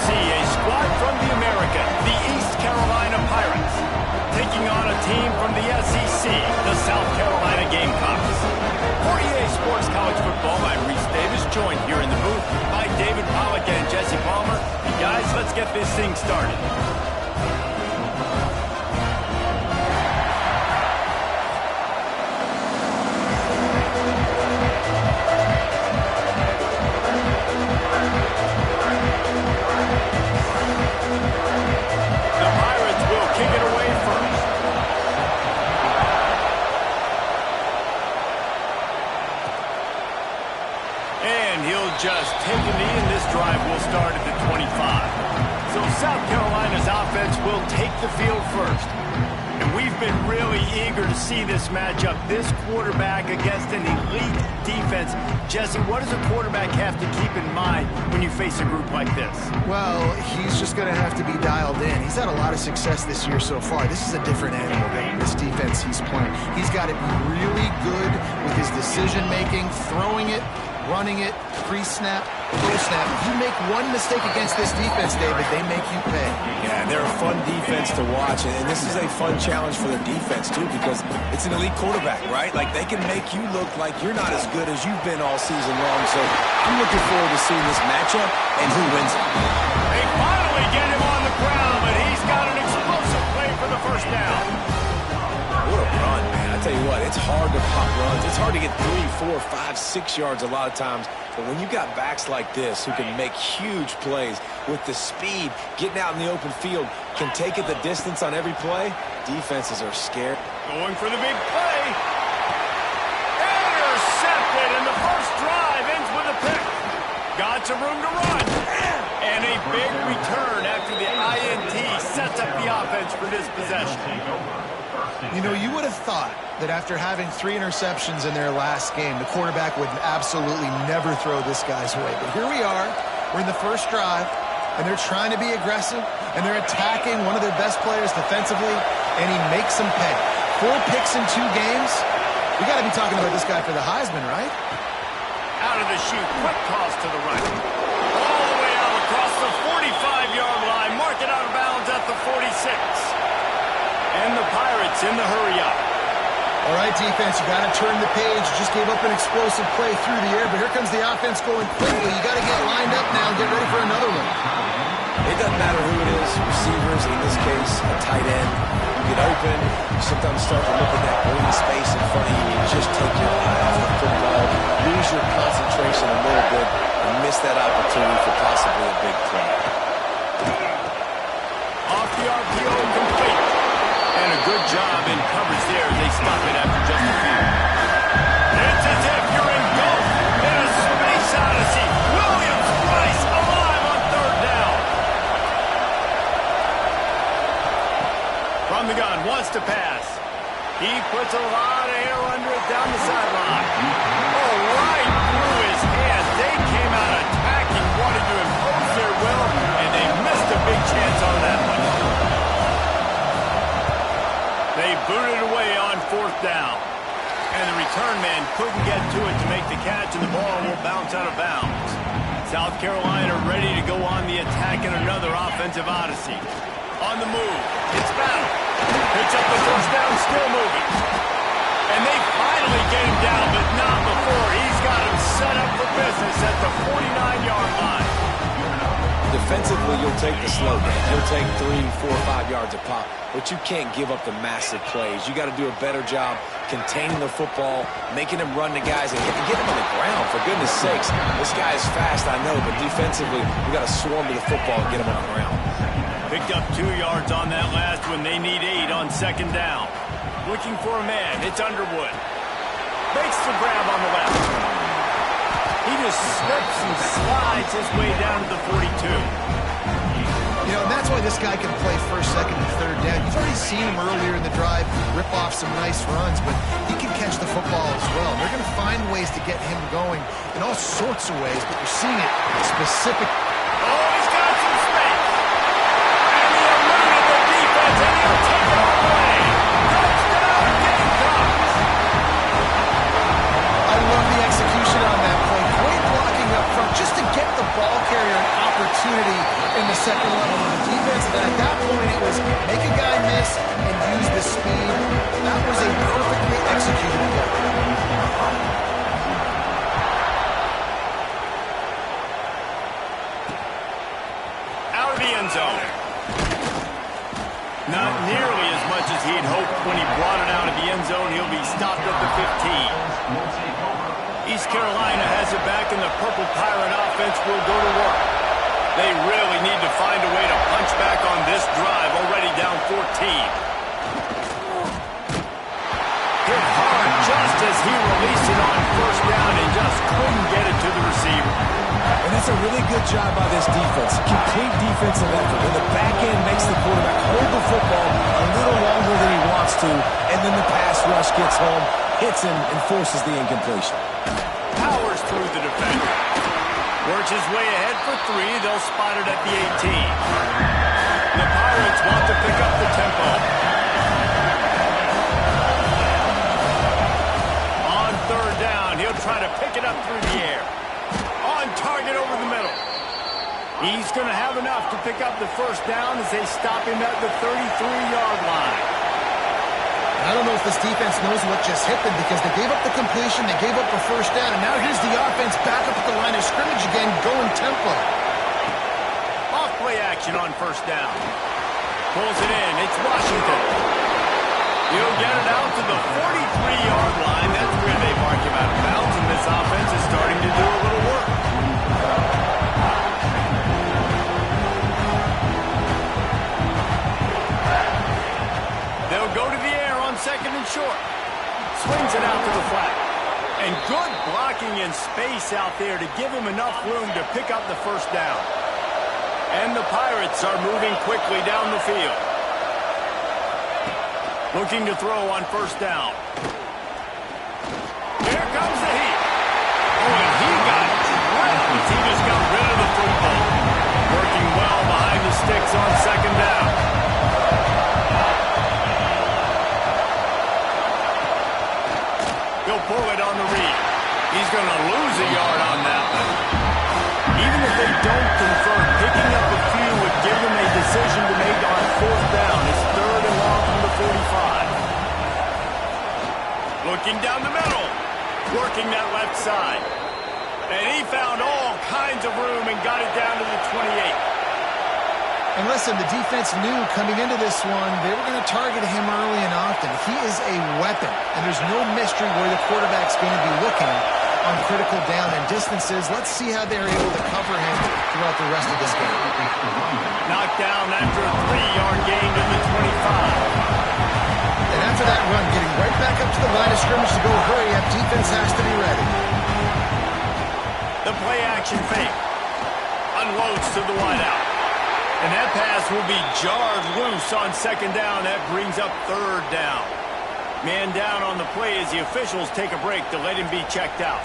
see a squad from the American, the East Carolina Pirates, taking on a team from the SEC, the South Carolina Gamecocks. For EA Sports College Football, I'm Reese Davis, joined here in the booth by David Pollack and Jesse Palmer. And guys, let's get this thing started. Just take a knee, and this drive will start at the 25. So South Carolina's offense will take the field first. And we've been really eager to see this matchup, this quarterback against an elite defense. Jesse, what does a quarterback have to keep in mind when you face a group like this? Well, he's just going to have to be dialed in. He's had a lot of success this year so far. This is a different animal than this defense he's playing. He's got to be really good with his decision-making, throwing it, running it, pre-snap, full-snap. If you make one mistake against this defense, David, they make you pay. Yeah, they're a fun defense to watch, and this is a fun challenge for the defense, too, because it's an elite quarterback, right? Like, they can make you look like you're not as good as you've been all season long, so I'm looking forward to seeing this matchup and who wins it. They finally get him on the ground, but he's got an explosive play for the first down. What a run, man. I tell you what, it's hard to pop runs. It's hard to get 3, 4, 5, 6 yards a lot of times. But when you got backs like this who can make huge plays with the speed, getting out in the open field, can take it the distance on every play, defenses are scared. Going for the big play. Intercepted, and the first drive ends with a pick. Got some room to run. And a big return after the INT sets up the offense for this possession. You know, you would have thought that after having 3 interceptions in their last game, the quarterback would absolutely never throw this guy's way. But here we are. We're in the first drive, and they're trying to be aggressive, and they're attacking one of their best players defensively, and he makes them pay. 4 picks in 2 games. We got to be talking about this guy for the Heisman, right? Out of the chute, quick toss to the right. All the way out across the 45-yard line. Mark it out of bounds at the 46. And the Pirates in the hurry-up. All right, defense, you got to turn the page. You just gave up an explosive play through the air, but here comes the offense going quickly. You got to get lined up now and get ready for another one. It doesn't matter who it is, receivers, in this case, a tight end. You get open, you sometimes start to look at that green space in front of you, and you just take your eye off the football, lose your concentration a little bit, and miss that opportunity for possibly a big play. Off the RPO, complete. And a good job in coverage there. They stop it after just a few. It's as if you're engulfed in a space odyssey. Williams-Brice alive on 3rd down. From the gun, wants to pass. He puts a lot of air under it down the sideline. Oh, right through his hands. They came out attacking, wanted to impose their will, and they missed a big chance on that one. They booted away on 4th down. And the return man couldn't get to it to make the catch, and the ball will bounce out of bounds. South Carolina ready to go on the attack in another offensive odyssey. On the move, it's Battle. Picks up the first down, still moving. And they finally get him down, but not before. He's got him set up for business at the 49-yard line. Defensively, you'll take the slow game. You'll take 3, 4, 5 yards a pop, but you can't give up the massive plays. You got to do a better job containing the football, making them run the guys, and get them on the ground, for goodness sakes. This guy is fast, I know, but defensively, we got to swarm to the football and get him on the ground. Picked up 2 yards on that last one. They need 8 on 2nd down. Looking for a man. It's Underwood. Makes the grab on the left. He just slips and slides his way down to the 42. You know, and that's why this guy can play 1st, 2nd, and 3rd down. You've already seen him earlier in the drive rip off some nice runs, but he can catch the football as well. They're going to find ways to get him going in all sorts of ways, but you're seeing it specific. Oh, he's got some space. And he eluded the defense, and he'll take it all away. Touchdown, Gamecocks. I love the execution on that play. Great blocking up front just to get the ball carrier an opportunity in the the 15. East Carolina has it back, and the Purple Pirate offense will go to work. They really need to find a way to punch back on this drive, already down 14. Hit hard just as he released it on first down and just couldn't get it to the receiver. And that's a really good job by this defense. Complete defensive effort. When the back end makes the quarterback hold the football a little longer than he wants to, and then the pass rush gets home, hits him, and forces the incompletion. Powers through the defender. Works his way ahead for 3. They'll spot it at the 18. The Pirates want to pick up the tempo. On third down, he'll try to pick it up through the air. On target over the middle. He's going to have enough to pick up the first down as they stop him at the 33-yard line. I don't know if this defense knows what just hit them because they gave up the completion, they gave up the first down, and now here's the offense back up at the line of scrimmage again, going tempo. Off play action on first down. Pulls it in. It's Washington. He'll get it out to the 43-yard line. That's where they mark him out of bounds, and this offense is starting to do a little work. They'll go to the air on second and short. Swings it out to the flat. And good blocking in space out there to give him enough room to pick up the first down. And the Pirates are moving quickly down the field. Looking to throw on first down. Here comes the heat. Oh, and he got drilled. He just got rid of the football. Working well behind the sticks on second down. He'll pull it on the read. He's going to lose a yard on that one. Even if they don't convert, picking up a few would give them a decision to make on fourth down. It's third and long from the 45. Looking down the middle. Working that left side. And he found all kinds of room and got it down to the 28. And listen, the defense knew coming into this one, they were going to target him early and often. He is a weapon, and there's no mystery where the quarterback's going to be looking on critical down and distances. Let's see how they're able to cover him throughout the rest of this game. Knocked down after a 3-yard gain to the 25. And after that run, getting right back up to the line of scrimmage to go hurry up, defense has to be ready. The play action fake. Unloads to the wideout. And that pass will be jarred loose on second down. That brings up third down. Man down on the play as the officials take a break to let him be checked out.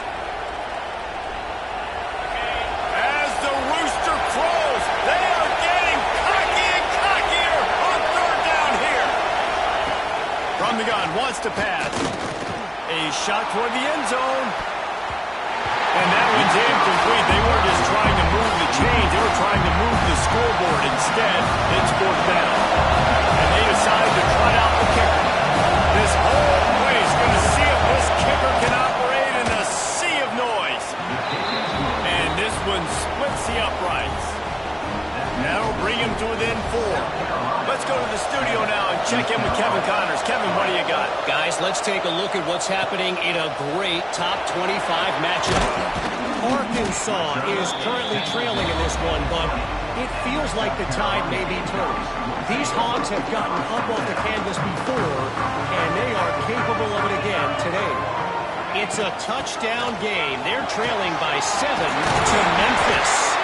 As the rooster crows, they are getting cocky and cockier on third down here. From the gun, wants to pass. A shot toward the end zone. And that one's incomplete. They weren't just trying to move the chains. They were trying to move the scoreboard. Instead, it's fourth down. And they decide to trot out the kicker. This whole place going to see if this kicker can operate in a sea of noise. And this one splits the uprights. That'll bring him to within 4. Let's go to the studio now and check in with Kevin Connors. Kevin, what do you got? Guys, let's take a look at what's happening in a great top 25 matchup. Arkansas is currently trailing in this one, but it feels like the tide may be turning. These Hogs have gotten up off the canvas before, and they are capable of it again today. It's a touchdown game. They're trailing by 7 to Memphis.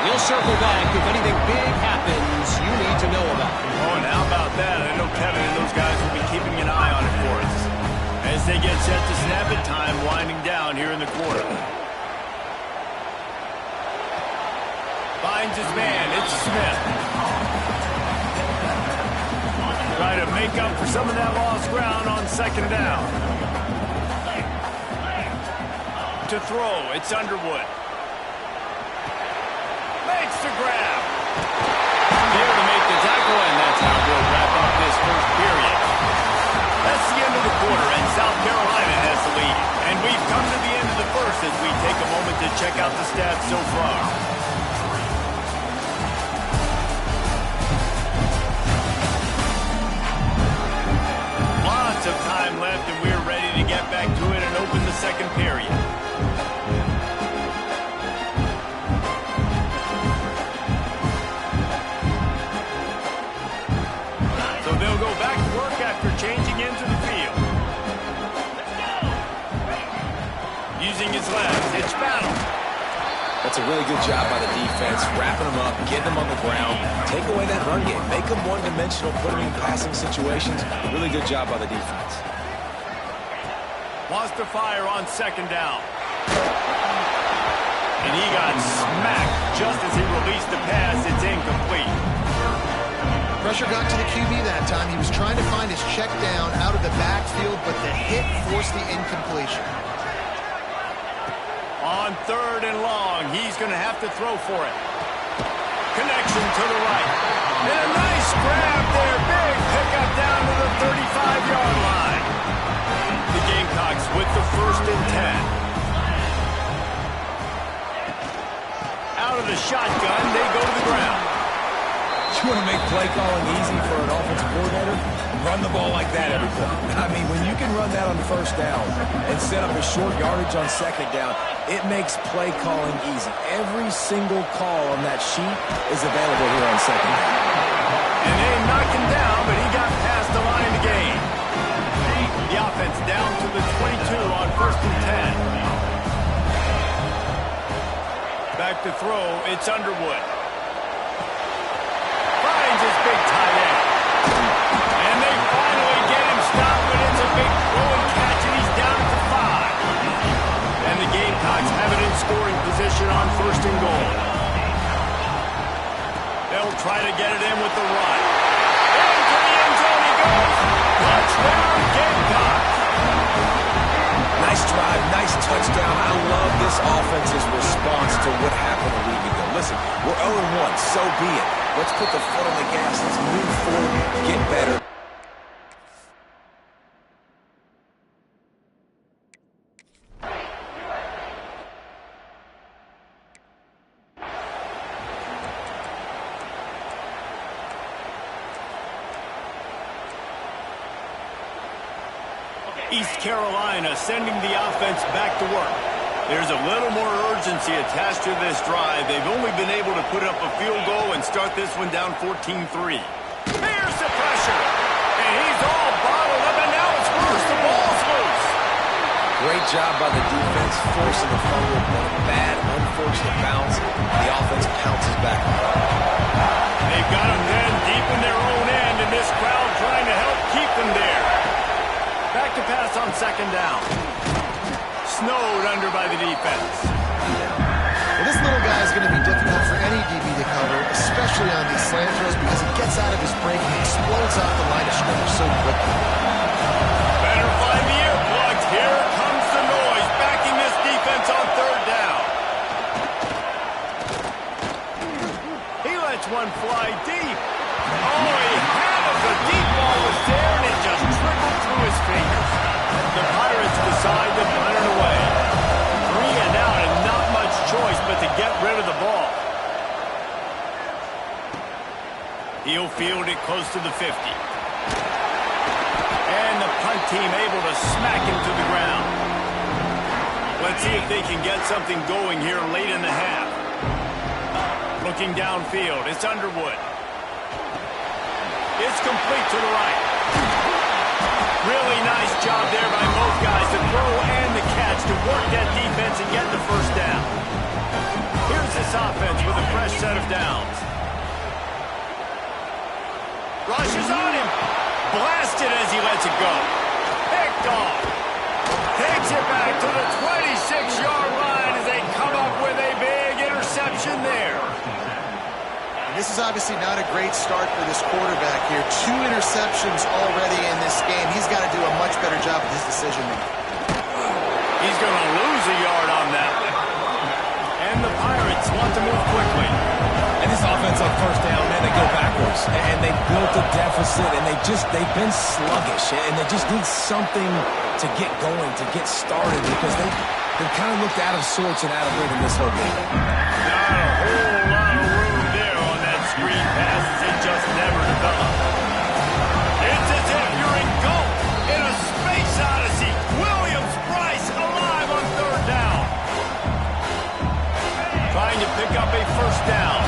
We'll circle back if anything big happens you need to know about. Oh, and how about that? I know Kevin and those guys will be keeping an eye on it for us. As they get set to snap it, time winding down here in the quarter. Finds his man. It's Smith. Try to make up for some of that lost ground on second down. To throw, it's Underwood. Makes the grab. There to make the tackle, and that's how we'll wrap up this first period. That's the end of the quarter, and South Carolina has the lead. And we've come to the end of the first as we take a moment to check out the stats so far. Lots of time left, and we're ready to get back using his legs. It's battle. That's a really good job by the defense, wrapping them up, getting them on the ground, take away that run game, make them one-dimensional, put them in passing situations. Really good job by the defense. Wants to fire on second down. And he got smacked just as he released the pass. It's incomplete. Pressure got to the QB that time. He was trying to find his check down out of the backfield, but the hit forced the incompletion. On third and long, he's going to have to throw for it. Connection to the right. And a nice grab there. Big pickup down to the 35-yard line. The Gamecocks with the 1st and 10. Out of the shotgun, they go to the ground. You want to make play calling easy for an offensive coordinator? Run the ball like that every play. I mean, when you can run that on first down and set up a short yardage on second down, it makes play calling easy. Every single call on that sheet is available here on second down. And they knocked him down, but he got past the line to gain. The offense down to the 22 on 1st and 10. Back to throw, it's Underwood. Finds his big tight end. And they finally get him stopped, but it's a big throw and catch, and he's down at the 5. And the Gamecocks have it in scoring position on 1st and goal. They'll try to get it in with the run. Into the end zone he goes. Touchdown, Gamecocks. Nice drive, nice touchdown. I love this offense's response to what happened a week ago. Listen, we're 0-1, so be it. Let's put the foot on the gas. Let's move forward, get better. East Carolina sending the offense back to work. There's a little more urgency attached to this drive. They've only been able to put up a field goal and start this one down 14-3. Here's the pressure. And he's all bottled up, and now it's worse. The ball's loose. Great job by the defense, forcing the fumble, but a bad, unfortunate bounce. The offense pounces back. They've got him then deep in their own end, and this crowd trying to help keep them there. Back to pass on second down. Snowed under by the defense. Well, this little guy is going to be difficult for any DB to cover, especially on these slant throws, because he gets out of his break and explodes off the line of scrimmage so quickly. Better find the earplugs. Here comes the noise, backing this defense on third down. He lets one fly deep. Oh, he had it. The deep ball was there, and it just trickled through his fingers. The Pirates decide to punt it away. 3 and out, and not much choice but to get rid of the ball. He'll field it close to the 50. And the punt team able to smack him to the ground. Let's see if they can get something going here late in the half. Looking downfield, it's Underwood. It's complete to the right. Really nice job there by both guys, the throw and the catch, to work that defense and get the first down. Here's this offense with a fresh set of downs. Rushes on him. Blasted as he lets it go. Picked off. Takes it back to the 26-yard line as they come up with a big interception there. This is obviously not a great start for this quarterback here. 2 interceptions already in this game. He's got to do a much better job with his decision-making. He's going to lose a yard on that one. And the Pirates want to move quickly. And this offense on first down, man, they go backwards. And they built a deficit, and they've been sluggish. And they just need something to get going, to get started, because they've kind of looked out of sorts and out of rhythm this whole game. Not a whole lot of room there on that screen pass. It just never developed. It's as if you're engulfed in a space odyssey. Williams-Brice alive on third down. Trying to pick up a first down.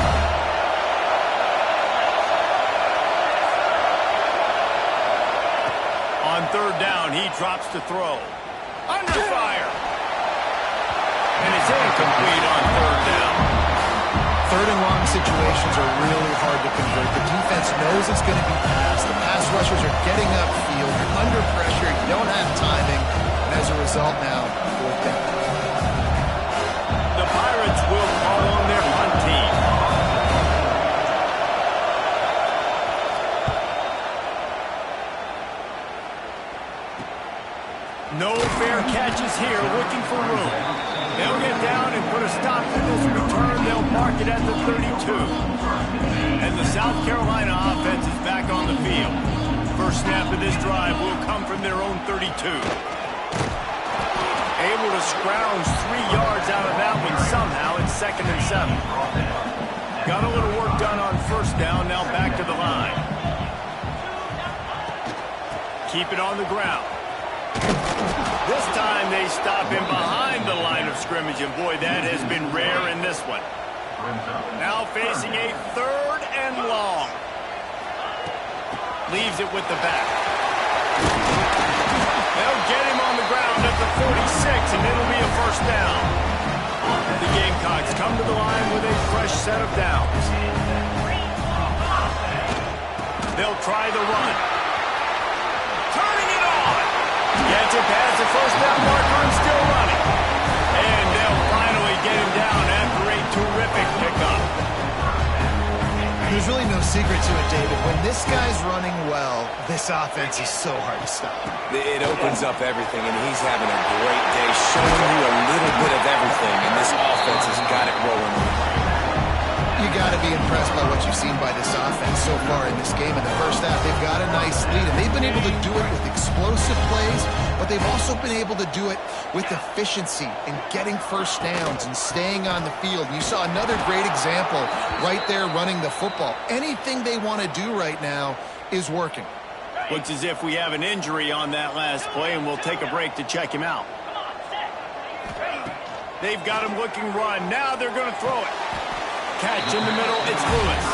On third down, he drops to throw. Under fire. third and long situations are really hard to convert. The defense knows it's going to be passed. The pass rushers are getting upfield. You're under pressure. You don't have timing. And as a result now, fourth down. The Pirates will call on their punt team. No fair catches here, looking for room. They'll get down and put a stop to this return. They'll mark it at the 32. And the South Carolina offense is back on the field. First snap of this drive will come from their own 32. Able to scrounge 3 yards out of that one somehow. It's 2nd and 7. Got a little work done on first down. Now back to the line. Keep it on the ground. This time they stop him behind the line of scrimmage, and boy, that has been rare in this one. Now facing a 3rd and long. Leaves it with the back. They'll get him on the ground at the 46, and it'll be a first down. The Gamecocks come to the line with a fresh set of downs. They'll try the run. Turning it on. Gets it past the first down marker and still running. And they'll finally get him down after a terrific pickup. There's really no secret to it, David. When this guy's running well, this offense is so hard to stop. It opens up everything, and he's having a great day, showing you a little bit of everything, and this offense has got it rolling. You got to be impressed by what you've seen by this offense so far in this game. In the first half, they've got a nice lead, and they've been able to do it with explosive plays, but they've also been able to do it with efficiency and getting first downs and staying on the field. You saw another great example right there running the football. Anything they want to do right now is working. Looks as if we have an injury on that last play, and we'll take a break to check him out. They've got him looking run. Now they're going to throw it. Catch in the middle, it's Lewis.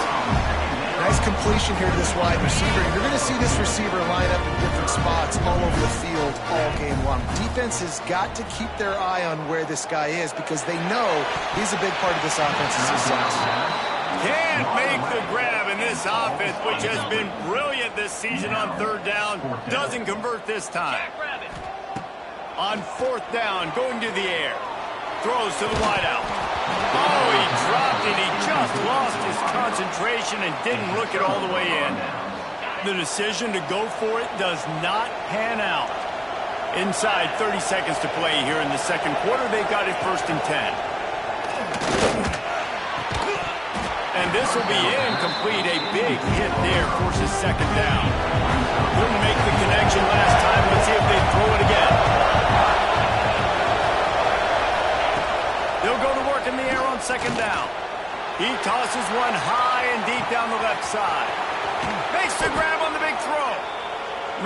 Nice completion here to this wide receiver. You're going to see this receiver line up in different spots all over the field all game long. Defense has got to keep their eye on where this guy is because they know he's a big part of this offense's success. Can't make the grab, and this offense, which has been brilliant this season on 3rd down, doesn't convert this time. On 4th down, going to the air. Throws to the wideout. Oh, he dropped it. He just lost his concentration and didn't look it all the way in. The decision to go for it does not pan out. Inside 30 seconds to play here in the 2nd quarter. They've got it 1st and 10. And this will be incomplete. A big hit there forces 2nd down. Couldn't make the connection last time. Let's see if they throw it again. They'll go to work in the air on 2nd down. He tosses one high and deep down the left side. Makes the grab on the big throw.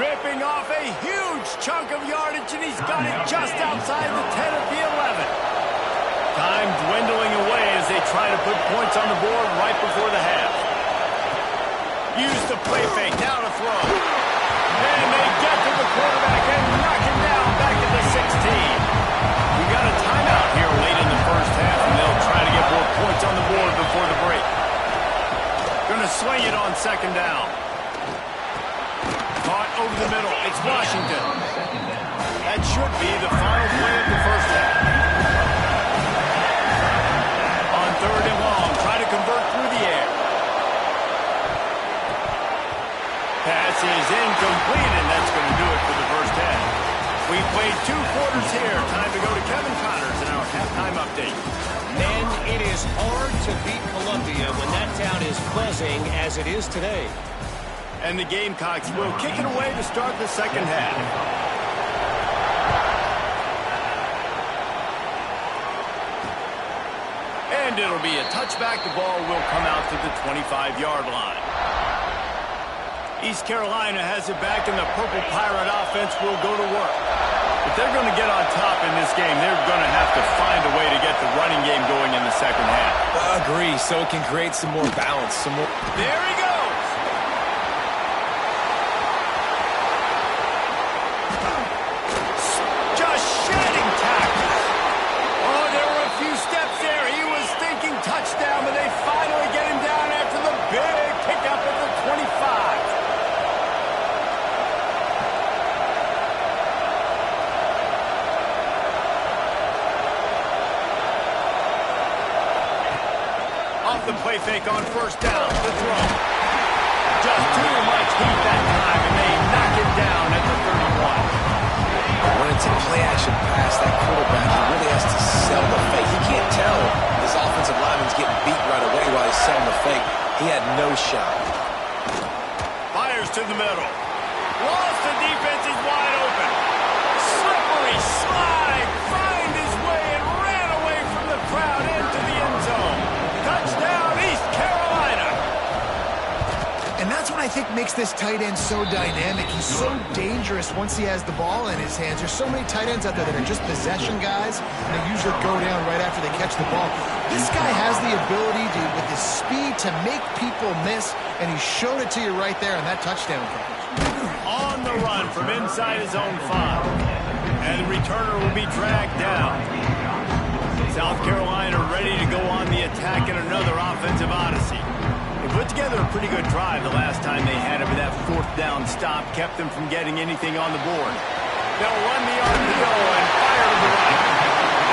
Ripping off a huge chunk of yardage, and he's got it just outside the 10 at the 11. Time dwindling away as they try to put points on the board right before the half. Use the play fake, now to throw. And they get to the quarterback and knock him down back at the 16. We got a timeout here late in the first half, and they'll try to get more points on the board before the break. Going to swing it on 2nd down. Caught over the middle. It's Washington. That should be the final play of the first half. On 3rd and long, try to convert through the air. Pass is incomplete, and that's going to do it for the first half. We played 2 quarters here. Time to go to Kevin Connors in our halftime update. Men, it is hard to beat Columbia when that town is buzzing as it is today. And the Gamecocks will kick it away to start the 2nd half. And it'll be a touchback. The ball will come out to the 25-yard line. East Carolina has it back, and the Purple Pirate offense will go to work. If they're going to get on top in this game, they're going to have to find a way to get the running game going in the 2nd half. Agree, so it can create some more balance, some more. There he goes. Just shedding tackles. Oh, there were a few steps there. He was thinking touchdown, but they the play fake on first down. The throw. Just too much heat that time, and they knock him down at the 31. When it's a play-action pass, that quarterback, he really has to sell the fake. He can't tell his offensive lineman's getting beat right away while he's selling the fake. He had no shot. Fires to the middle. Lost, the defense is wide open. Slippery slide, find his way and ran away from the crowd into the end zone. Touchdown, East Carolina. And that's what I think makes this tight end so dynamic. He's so dangerous once he has the ball in his hands. There's so many tight ends out there that are just possession guys, and they usually go down right after they catch the ball. This guy has the ability to, with his speed, to make people miss, and he showed it to you right there in that touchdown catch. On the run from inside his own 5. And the returner will be dragged down. South Carolina ready to go on the attack in another offensive odyssey. They put together a pretty good drive the last time they had him, but that fourth down stop kept them from getting anything on the board. They'll run the RPO and fire to the right.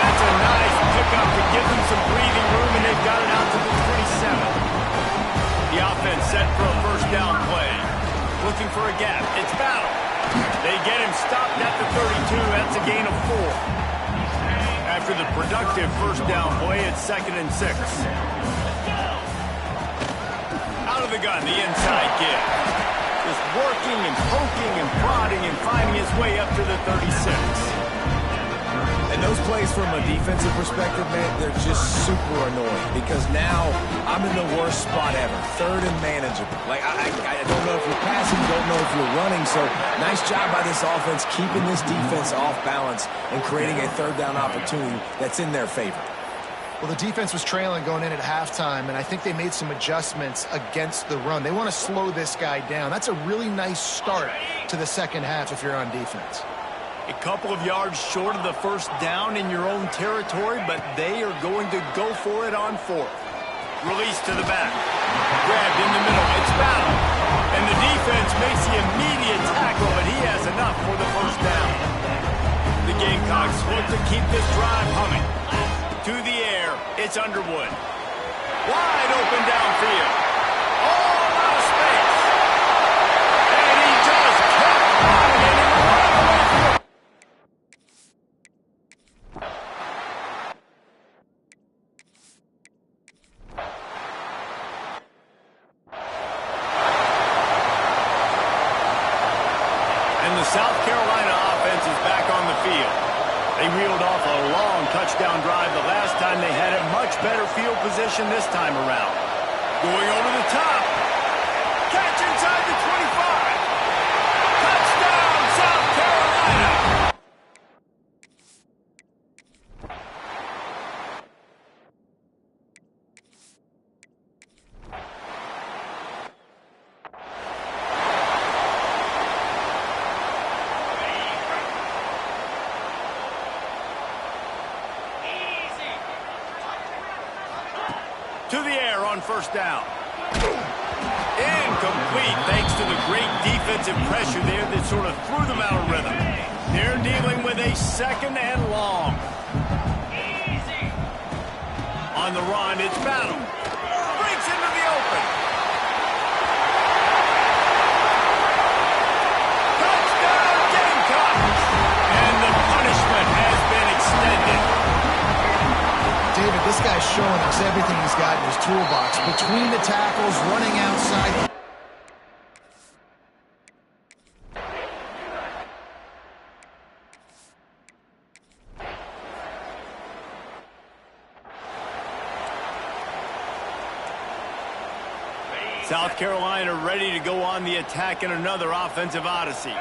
That's a nice pickup to give them some breathing room, and they've got it out to the 27. The offense set for a first down play. Looking for a gap. It's Battle. They get him stopped at the 32. That's a gain of 4. After the productive first down play, it's 2nd and 6. Out of the gun, the inside give. Just working and poking and prodding and finding his way up to the 36. And those plays from a defensive perspective, man, they're just super annoying because now I'm in the worst spot ever. 3rd and manageable. Like, I don't know if you're passing, don't know if you're running. So nice job by this offense keeping this defense off balance and creating a 3rd down opportunity that's in their favor. Well, the defense was trailing going in at halftime, and I think they made some adjustments against the run. They want to slow this guy down. That's a really nice start to the second half if you're on defense. A couple of yards short of the first down in your own territory, but they are going to go for it on 4th. Release to the back. Grabbed in the middle. It's Battle. And the defense makes the immediate tackle, but he has enough for the first down. The Gamecocks look to keep this drive humming. To the air, it's Underwood. Wide open downfield. All out of space. And he just kept running and he ran away from it. And the South Carolina offense is back on the field. They reeled off a long touchdown drive the last time they had a much better field position this time around. Going over the top. Catch inside the 25. Touchdown, South Carolina. To the air on first down. Incomplete thanks to the great defensive pressure there that sort of threw them out of rhythm. They're dealing with a 2nd and long. On the run, it's Battle. Breaks into the open. Touchdown, Gamecocks! And the punishment has been extended. David, this guy's showing us everything he's got in his toolbox. Between the tackles, running outside. South Carolina ready to go on the attack in another offensive odyssey.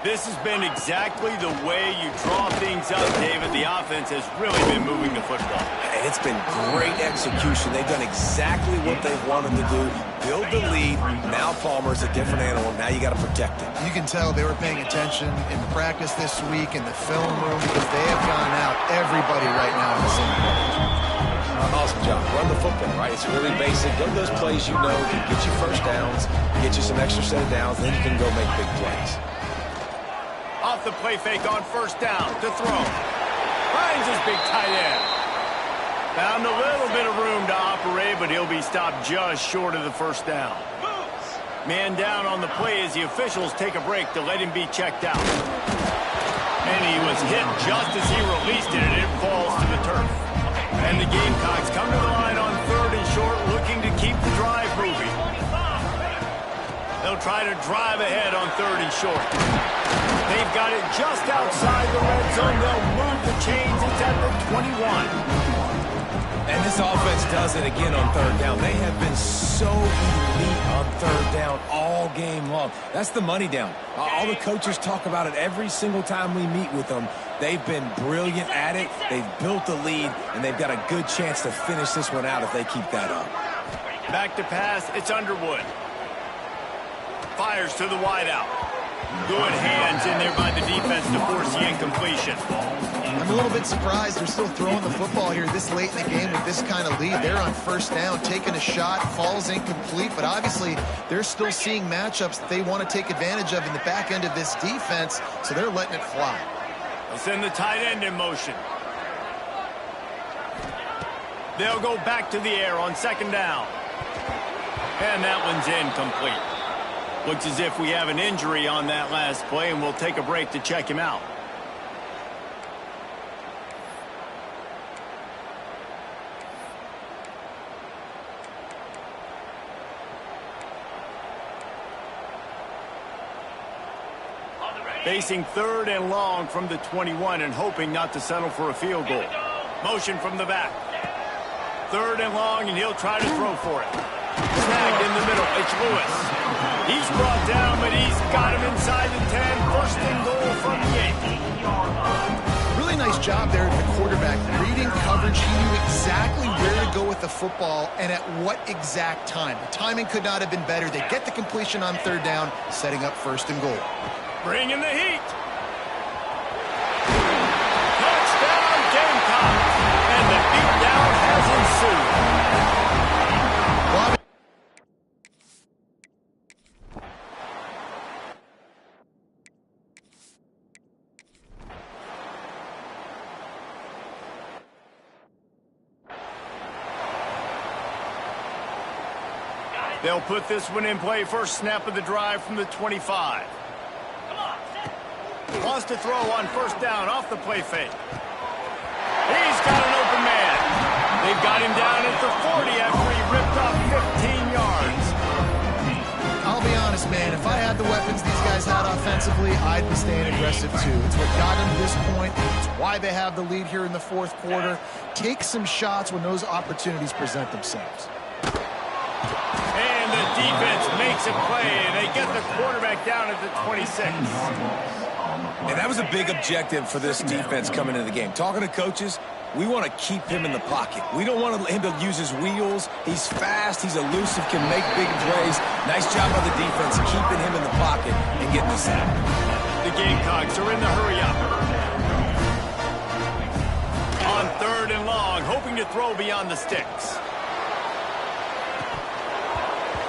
This has been exactly the way you draw things up, David. The offense has really been moving the football. And it's been great execution. They've done exactly what they've wanted to do. Build the lead. Now Palmer's a different animal. Now you got to protect it. You can tell they were paying attention in practice this week in the film room because they have gone out everybody right now in the same page. Awesome job. Run the football, right? It's really basic. Go to those plays you know, get you first downs, get you some extra set of downs, then you can go make big plays. Off the play fake on first down to throw. Finds his big tight end. Found a little bit of room to operate, but he'll be stopped just short of the first down. Man down on the play as the officials take a break to let him be checked out. And he was hit just as he released it, and it falls to the turf. And the Gamecocks come to the line on 3rd and short, looking to keep the drive moving. They'll try to drive ahead on 3rd and short. They've got it just outside the red zone. They'll move the chains. It's at the 21. And this offense does it again on 3rd down. They have been so elite on 3rd down all game long. That's the money down. All the coaches talk about it every single time we meet with them. They've been brilliant at it. They've built the lead, and they've got a good chance to finish this one out if they keep that up. Back to pass. It's Underwood. Fires to the wideout. Good hands in there by the defense to force the incompletion. I'm a little bit surprised they're still throwing the football here this late in the game with this kind of lead. They're on 1st down, taking a shot, falls incomplete, but obviously they're still seeing matchups that they want to take advantage of in the back end of this defense, so they're letting it fly. They'll send the tight end in motion. They'll go back to the air on 2nd down. And that one's incomplete. Looks as if we have an injury on that last play, and we'll take a break to check him out. Facing 3rd and long from the 21 and hoping not to settle for a field goal. Motion from the back. 3rd and long, and he'll try to throw for it. Snagged in the middle. It's Lewis. He's brought down, but he's got him inside the 10. 1st and goal from the 8. Really nice job there at the quarterback. Reading coverage, he knew exactly where to go with the football and at what exact time. The timing could not have been better. They get the completion on 3rd down, setting up 1st and goal. Bring in the heat. Touchdown, Gamecocks. And the beatdown has ensued. They'll put this one in play. First snap of the drive from the 25. Wants to throw on 1st down off the play fake. He's got an open man. They've got him down at the 40 after he ripped off 15 yards. I'll be honest, man. If I had the weapons these guys had offensively, I'd be staying aggressive too. It's what got them to this point. It's why they have the lead here in the 4th quarter. Take some shots when those opportunities present themselves. And the defense makes a play, and they get the quarterback down at the 26. And that was a big objective for this defense coming into the game. Talking to coaches, we want to keep him in the pocket. We don't want him to use his wheels. He's fast. He's elusive, can make big plays. Nice job by the defense keeping him in the pocket and getting the sack. The Gamecocks are in the hurry-up. On 3rd and long, hoping to throw beyond the sticks.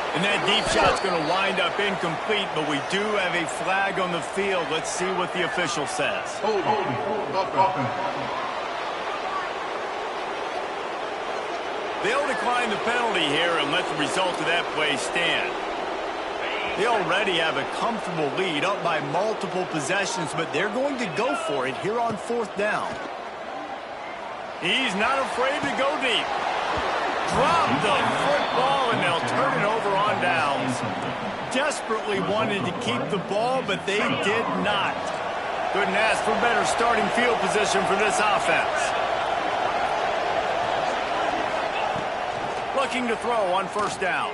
And that deep shot's going to wind up incomplete, but we do have a flag on the field. Let's see what the official says. They'll decline the penalty here and let the result of that play stand. They already have a comfortable lead up by multiple possessions, but they're going to go for it here on 4th down. He's not afraid to go deep. Drop the football, and they'll turn it over on downs. Desperately wanted to keep the ball, but they did not. Couldn't ask for better starting field position for this offense. Looking to throw on 1st down.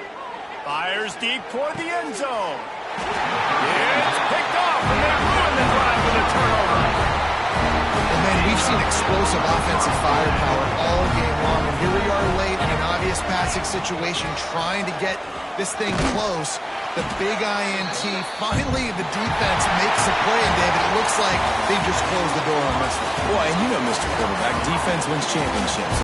Fires deep toward the end zone. It's picked off, and they ruin the drive with a turnover. And then we've seen explosive offensive firepower all game long, and here we are late in an obvious passing situation trying to get this thing close. The big INT, finally the defense makes a play, and David, it looks like they just closed the door on this one. Boy, and you know, Mr. Quarterback, defense wins championships.